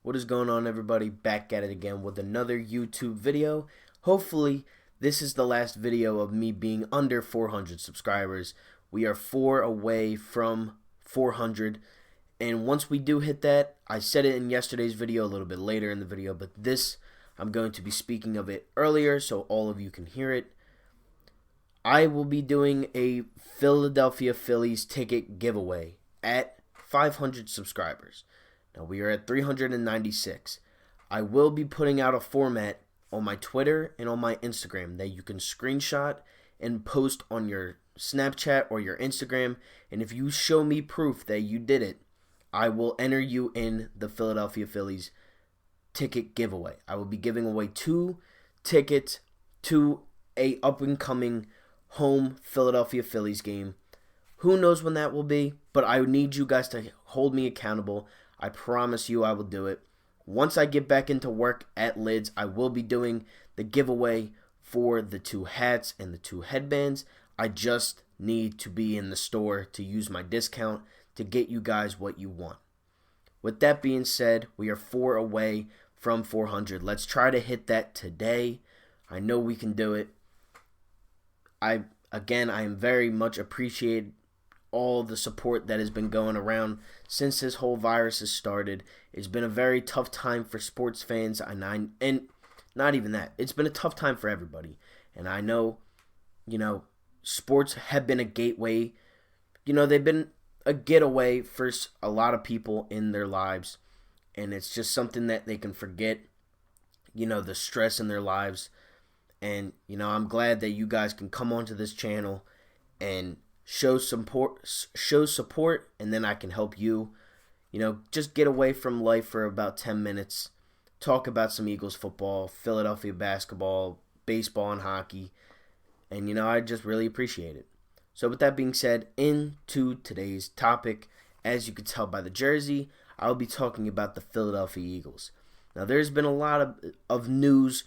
What is going on, everybody? Back at it again with another YouTube video. Hopefully, this is the last video of me being under 400 subscribers. We are 4 away from 400. And once we do hit that, I said it in yesterday's video, a little bit later in the video, but this, I'm going to be speaking of it earlier so all of you can hear it. I will be doing a Philadelphia Phillies ticket giveaway at 500 subscribers. Now we are at 396. I will be putting out a format on my Twitter and on my Instagram that you can screenshot and post on your Snapchat or your Instagram. And if you show me proof that you did it, I will enter you in the Philadelphia Phillies ticket giveaway. I will be giving away 2 tickets to a up-and-coming home Philadelphia Phillies game. Who knows when that will be, but I need you guys to hold me accountable. I promise you I will do it. Once I get back into work at Lids, I will be doing the giveaway for the 2 hats and the 2 headbands. I just need to be in the store to use my discount to get you guys what you want. With that being said, we are 4 away from 400. Let's try to hit that today. I know we can do it. I am very much appreciate all the support that has been going around since this whole virus has started. It's been a very tough time for sports fans, and not even that. It's been a tough time for everybody. And I know, sports have been a gateway. They've been a getaway for a lot of people in their lives, and it's just something that they can forget, the stress in their lives. And, I'm glad that you guys can come onto this channel and show support, and then I can help you, just get away from life for about 10 minutes, talk about some Eagles football, Philadelphia basketball, baseball, and hockey, and, I just really appreciate it. So with that being said, into today's topic, as you can tell by the jersey, I'll be talking about the Philadelphia Eagles. Now, there's been a lot of news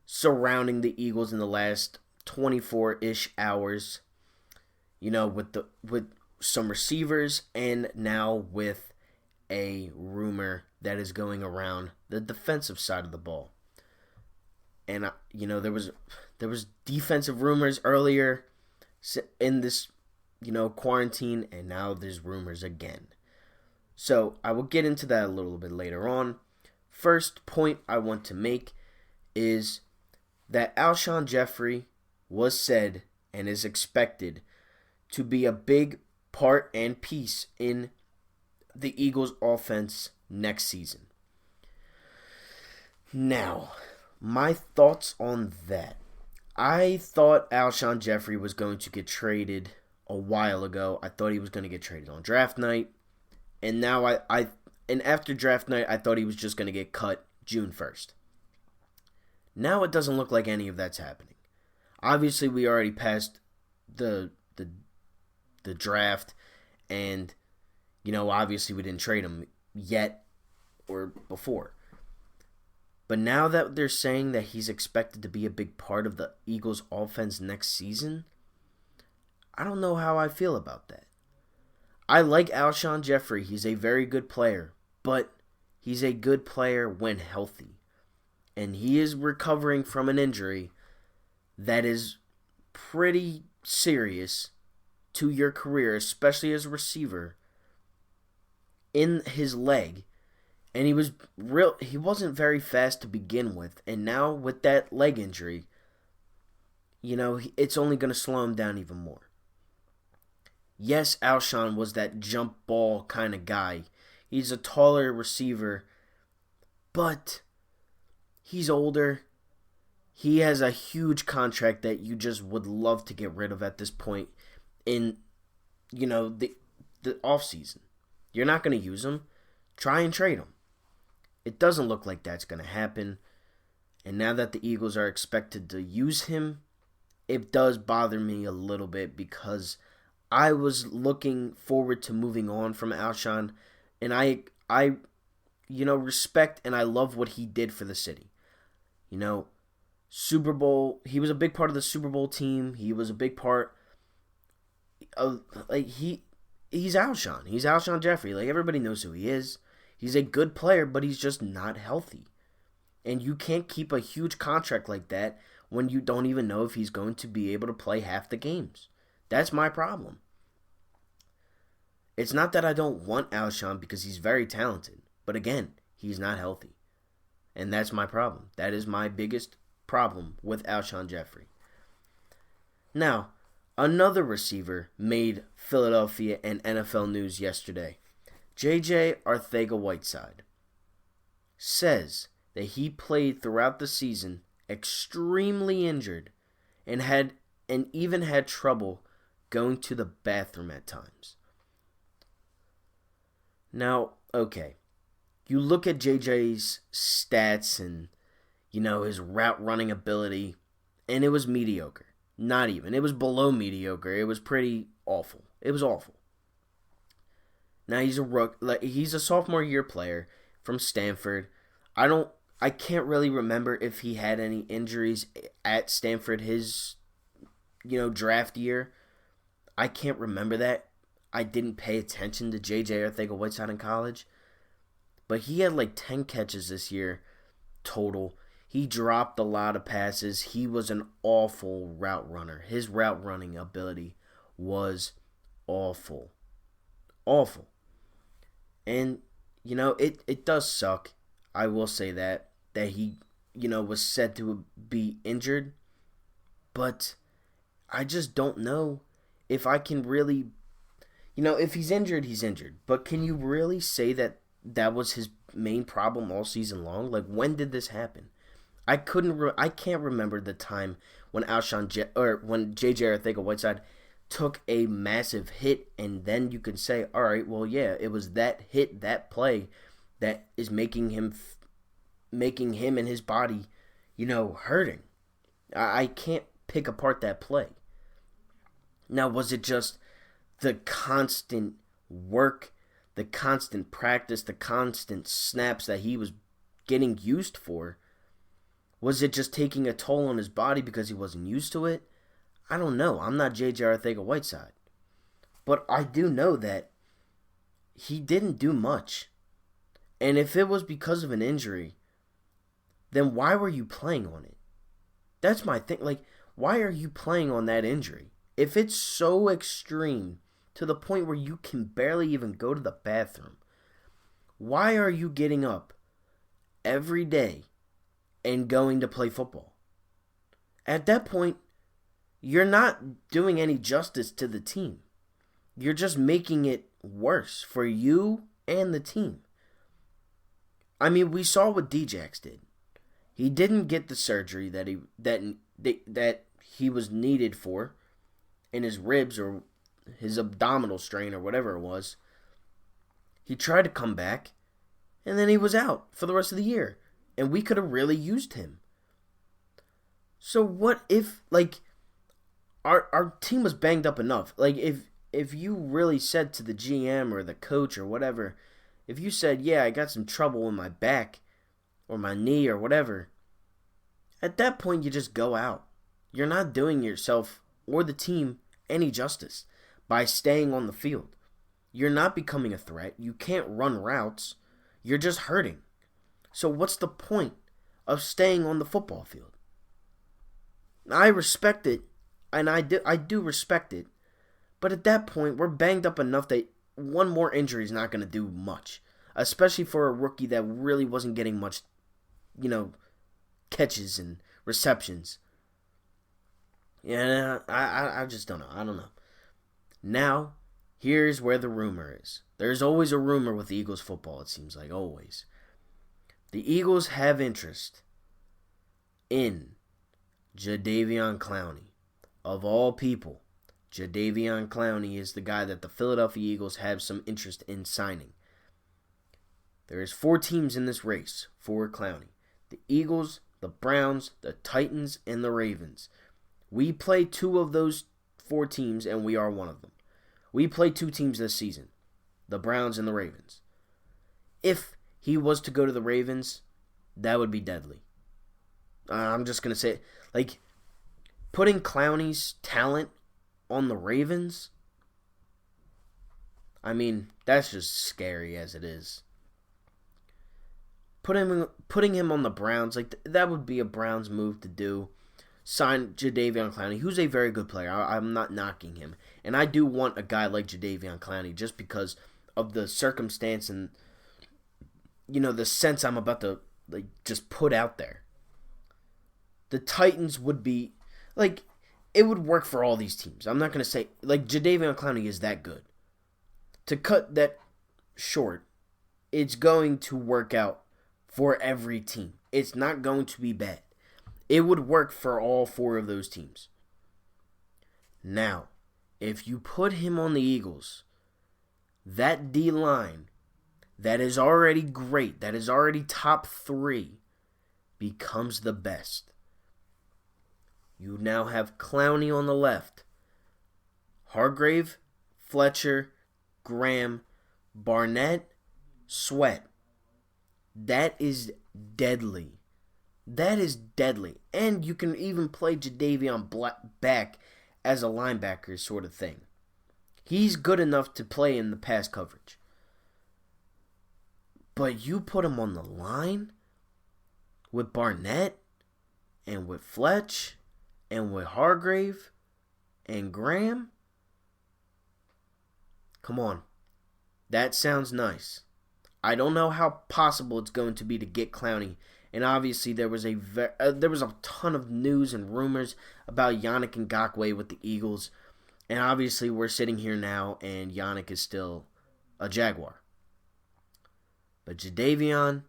surrounding the Eagles in the last 24-ish hours, with some receivers, and now with a rumor that is going around the defensive side of the ball. And there was defensive rumors earlier in this quarantine, and now there's rumors again. So I will get into that a little bit later on. First point I want to make is that Alshon Jeffery was said and is expected to be a big part and piece in the Eagles' offense next season. Now, my thoughts on that. I thought Alshon Jeffery was going to get traded a while ago. I thought he was going to get traded on draft night. And now and after draft night, I thought he was just going to get cut June 1st. Now it doesn't look like any of that's happening. Obviously, we already passed the draft, and obviously we didn't trade him yet or before. But now that they're saying that he's expected to be a big part of the Eagles' offense next season, I don't know how I feel about that. I like Alshon Jeffery. He's a very good player, but he's a good player when healthy. And he is recovering from an injury that is pretty serious to your career, especially as a receiver, in his leg. And he wasn't very fast to begin with. And now with that leg injury, it's only going to slow him down even more. Yes, Alshon was that jump ball kind of guy. He's a taller receiver, but he's older. He has a huge contract that you just would love to get rid of at this point in, the offseason. You're not going to use him. Try and trade him. It doesn't look like that's going to happen. And now that the Eagles are expected to use him, it does bother me a little bit because I was looking forward to moving on from Alshon, and I respect and I love what he did for the city. Super Bowl, he was a big part of the Super Bowl team. He was a big part of, he's Alshon. He's Alshon Jeffery. Everybody knows who he is. He's a good player, but he's just not healthy. And you can't keep a huge contract like that when you don't even know if he's going to be able to play half the games. That's my problem. It's not that I don't want Alshon because he's very talented. But again, he's not healthy. And that's my problem. That is my biggest problem with Alshon Jeffery. Now, another receiver made Philadelphia and NFL news yesterday. JJ Arcega-Whiteside says that he played throughout the season extremely injured and even had trouble going to the bathroom at times. Now, okay, you look at JJ's stats and, his route running ability, and it was mediocre. Not even. It was below mediocre. It was pretty awful. It was awful. Now he's a sophomore year player from Stanford. I can't really remember if he had any injuries at Stanford his, draft year. I can't remember that. I didn't pay attention to J.J. Arcega-Whiteside in college. But he had 10 catches this year total. He dropped a lot of passes. He was an awful route runner. His route running ability was awful. Awful. And, it does suck. I will say that he, was said to be injured. But I just don't know if I can really, if he's injured, he's injured. But can you really say that was his main problem all season long? When did this happen? I can't remember the time when when JJ Arcega-Whiteside took a massive hit, and then you could say, all right, well, yeah, it was that hit, that play, that is making him and his body, hurting. I can't pick apart that play. Now, was it just the constant work, the constant practice, the constant snaps that he was getting used for? Was it just taking a toll on his body because he wasn't used to it? I don't know. I'm not J.J. Arcega-Whiteside. But I do know that he didn't do much. And if it was because of an injury, then why were you playing on it? That's my thing. Why are you playing on that injury? If it's so extreme to the point where you can barely even go to the bathroom, why are you getting up every day and going to play football? At that point, you're not doing any justice to the team. You're just making it worse for you and the team. I mean, we saw what Djax did. He didn't get the surgery that he was needed for in his ribs or his abdominal strain or whatever it was. He tried to come back, and then he was out for the rest of the year. And we could have really used him. So what if, our team was banged up enough? If you really said to the GM or the coach or whatever, if you said, yeah, I got some trouble in my back or my knee or whatever, at that point you just go out. You're not doing yourself or the team any justice by staying on the field. You're not becoming a threat. You can't run routes. You're just hurting. So what's the point of staying on the football field? I respect it, and I do respect it. But at that point, we're banged up enough that one more injury is not going to do much. Especially for a rookie that really wasn't getting much, catches and receptions. Yeah, I just don't know. I don't know. Now, here's where the rumor is. There's always a rumor with Eagles football, it seems like, always. The Eagles have interest in Jadeveon Clowney. Of all people, Jadeveon Clowney is the guy that the Philadelphia Eagles have some interest in signing. There is 4 teams in this race for Clowney. The Eagles, the Browns, the Titans, and the Ravens. We play 2 of those 4 teams, and we are one of them. We play 2 teams this season, the Browns and the Ravens. If he was to go to the Ravens, that would be deadly. I'm just going to say, putting Clowney's talent on the Ravens, I mean, that's just scary as it is. putting him on the Browns, like that would be a Browns move to do. Sign Jadeveon Clowney, who's a very good player. I'm not knocking him. And I do want a guy like Jadeveon Clowney just because of the circumstance and, the sense I'm about to just put out there. The Titans would be, it would work for all these teams. I'm not going to say, Jadeveon Clowney is that good. To cut that short, it's going to work out for every team. It's not going to be bad. It would work for all 4 of those teams. Now, if you put him on the Eagles, that D-line, that is already great, that is already top 3, becomes the best. You now have Clowney on the left, Hargrave, Fletcher, Graham, Barnett, Sweat. That is deadly. That is deadly. And you can even play Jadeveon back as a linebacker sort of thing. He's good enough to play in the pass coverage. But you put him on the line with Barnett and with Fletch and with Hargrave and Graham. Come on. That sounds nice. I don't know how possible it's going to be to get Clowney. And obviously there was a ton of news and rumors about Yannick Ngakoue with the Eagles. And obviously we're sitting here now and Yannick is still a Jaguar. But Jadeveon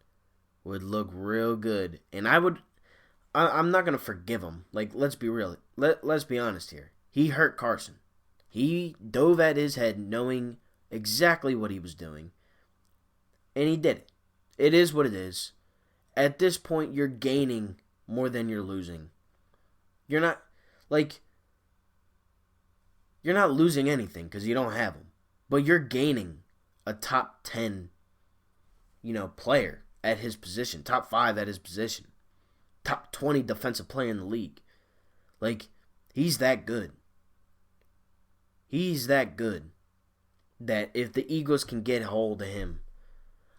would look real good. And I'm not going to forgive him. Let's be real. Let's be honest here. He hurt Carson. He dove at his head knowing exactly what he was doing. And he did it. It is what it is. At this point, you're gaining more than you're losing. You're not losing anything because you don't have him. But you're gaining a top 10, player at his position. Top 5 at his position. Top 20 defensive player in the league. He's that good. He's that good that if the Eagles can get hold of him,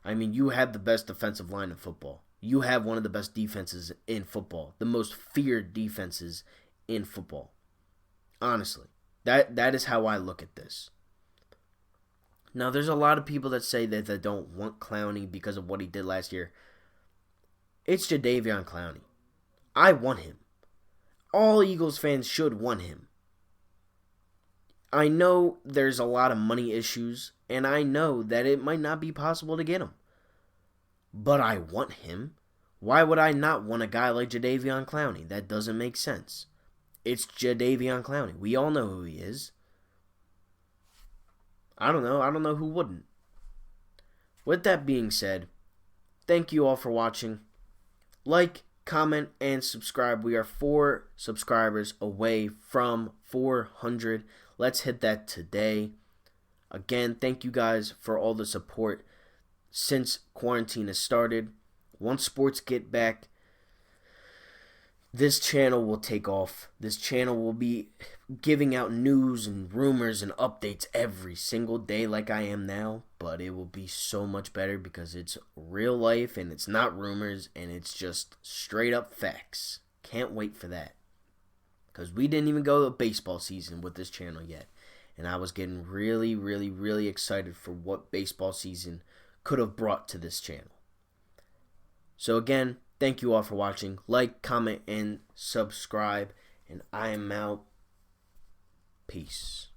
you have the best defensive line in football. You have one of the best defenses in football. The most feared defenses in football. Honestly. That is how I look at this. Now, there's a lot of people that say that they don't want Clowney because of what he did last year. It's Jadeveon Clowney. I want him. All Eagles fans should want him. I know there's a lot of money issues, and I know that it might not be possible to get him. But I want him. Why would I not want a guy like Jadeveon Clowney? That doesn't make sense. It's Jadeveon Clowney. We all know who he is. I don't know who wouldn't. With that being said, thank you all for watching. Like, comment, and subscribe. We are 4 subscribers away from 400. Let's hit that today. Again, thank you guys for all the support since quarantine has started. Once sports get back, this channel will take off. This channel will be giving out news and rumors and updates every single day like I am now. But it will be so much better because it's real life and it's not rumors and it's just straight up facts. Can't wait for that. Because we didn't even go to baseball season with this channel yet. And I was getting really, really, really excited for what baseball season could have brought to this channel. So again, thank you all for watching. Like, comment, and subscribe. And I am out. Peace.